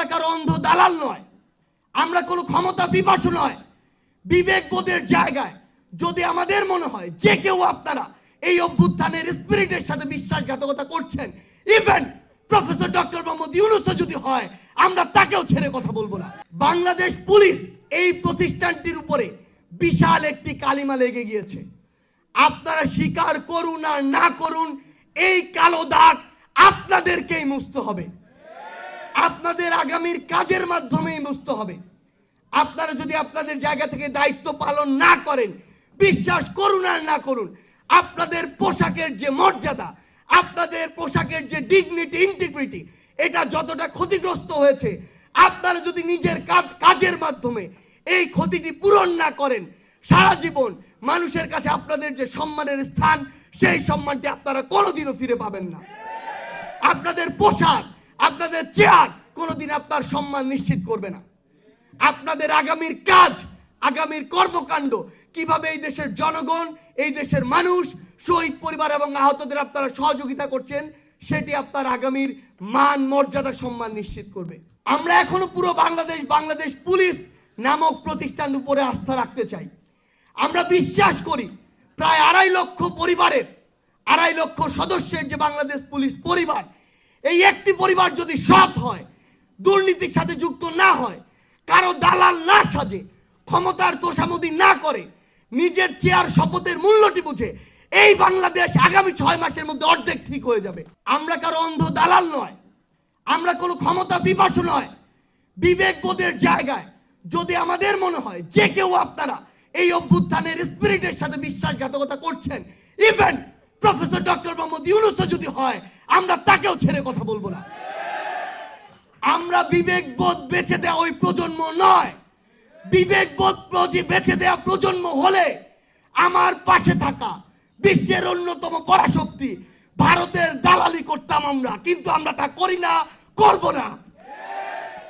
আমরা কারো অন্ধ দালাল নয়, আমরা কোনো ক্ষমতা পিপাসু নয়। বিবেকবোধের জায়গায় যদি আমাদের মনে হয় যে কেউ আপনারা এই অভ্যুত্থানের স্পিরিটের সাথে বিশ্বাসঘাতকতা করছেন, ইভেন প্রফেসর ডক্টর মোহাম্মদ ইউনূসও যদি হয়, আমরা তাকেও ছেড়ে কথা বলবো না। বাংলাদেশ পুলিশ এই প্রতিষ্ঠানটির উপরে বিশাল একটি কালিমা লেগে গিয়েছে। আপনারা স্বীকার করুন আর না করুন, এই কালো দাগ আপনাদেরকেই মুছতে হবে, আপনাদের আগামীর কাজের মাধ্যমেই মুছতে হবে। আপনারা যদি আপনাদের জায়গা থেকে দায়িত্ব পালন না করেন, বিশ্বাস করুন আর না করুন, আপনাদের পোশাকের যে মর্যাদা, আপনাদের পোশাকের যে ডিগনিটি, ইন্টিগ্রিটি, এটা যতটা ক্ষতিগ্রস্ত হয়েছে, আপনারা যদি নিজের কাজের মাধ্যমে এই ক্ষতিটি পূরণ না করেন, সারা জীবন মানুষের কাছে আপনাদের যে সম্মানের স্থান, সেই সম্মানটি আপনারা কোনোদিনও ফিরে পাবেন না। আপনাদের পোশাক, আপনাদের চেয়ার কোনোদিন আপনার সম্মান নিশ্চিত করবে না। আপনাদের আগামীর কাজ, আগামীর কর্মকাণ্ড, কিভাবে এই দেশের জনগণ, এই দেশের মানুষ, শহীদ পরিবার এবং আহতদের আপনারা সহযোগিতা করছেন, সেটি আপনার আগামীর মান, মর্যাদা, সম্মান নিশ্চিত করবে। আমরা এখনো পুরো বাংলাদেশ পুলিশ নামক প্রতিষ্ঠানের উপরে আস্থা রাখতে চাই। আমরা বিশ্বাস করি প্রায় 2.5 লক্ষ পরিবারের, 2.5 লক্ষ সদস্যের যে বাংলাদেশ পুলিশ পরিবার, এই একটি পরিবার যদি সৎ হয়, দুর্নীতির সাথে যুক্ত না হয়, কারো দালাল না সাজে, ক্ষমতার তোষামোদি না করে, নিজের চেয়ার শপথের মূল্যটি বুঝে, এই বাংলাদেশ আগামী 6 মাসের মধ্যে অর্ধেক ঠিক হয়ে যাবে। আমরা কারো অন্ধ দালাল নয়, আমরা কোনো ক্ষমতা পিপাসু নয়। বিবেকবোধের জায়গায় যদি আমাদের মনে হয় যে কেউ আপনারা এই অভ্যুত্থানের স্পিরিটের সাথে বিশ্বাসঘাতকতা করছেন, ইভেন প্রফেসর ডক্টর মোহাম্মদ ইউনূসও যদি হয়, আমরা তাকেও ছেড়ে কথা বলবো না। আমরা বিবেকবোধ বেঁচে দেওয়া ওই প্রজন্ম নয়। বিবেকবোধ বেঁচে দেওয়া প্রজন্ম হলে আমার পাশে থাকা বিশ্বের অন্যতম পরাশক্তি ভারতের দালালি করতাম আমরা, কিন্তু আমরা তা করি না, করব না।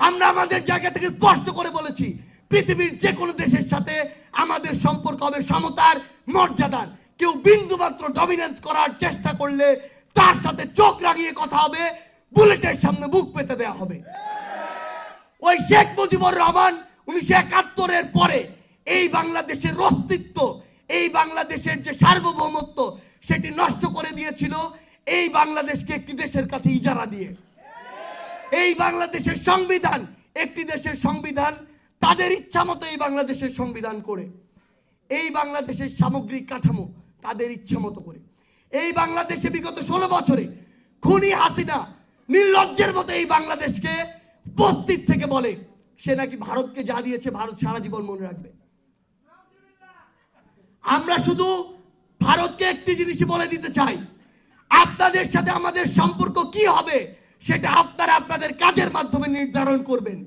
আমরা আমাদের জায়গা থেকে স্পষ্ট করে বলেছি, পৃথিবীর যে কোনো দেশের সাথে আমাদের সম্পর্ক হবে সমতার, মর্যাদার। কেউ বিন্দুমাত্র ডমিনেন্স করার চেষ্টা করলে তার সাথে চোখ রাগিয়ে কথা হবে, বুলেটের সামনে বুক পেতে দেওয়া হবে। ওই শেখ মুজিবুর রহমান 1971-এর পরে এই বাংলাদেশের অস্তিত্ব, এই বাংলাদেশের যে সার্বভৌমত্ব, সেটি নষ্ট করে দিয়েছিল এই বাংলাদেশকে একটি দেশের কাছে ইজারা দিয়ে। এই বাংলাদেশের সংবিধান, একটি দেশের সংবিধান তাদের ইচ্ছা মতো এই বাংলাদেশের সংবিধান করে, এই বাংলাদেশের সামগ্রিক কাঠামো তাদের ইচ্ছা মতো করে। এই বাংলাদেশে বিগত 16 বছরে খুনি হাসিনা নির্লজ্জের মতো এই বাংলাদেশকে উপস্থিত থেকে বলে সে নাকি ভারতকে যা দিয়েছে ভারত সারা জীবন মনে রাখবে। আমরা শুধু ভারতকে একটি জিনিসই বলে দিতে চাই, আপনাদের সাথে আমাদের সম্পর্ক কি হবে সেটা আপনারা আপনাদের কাজের মাধ্যমে নির্ধারণ করবেন।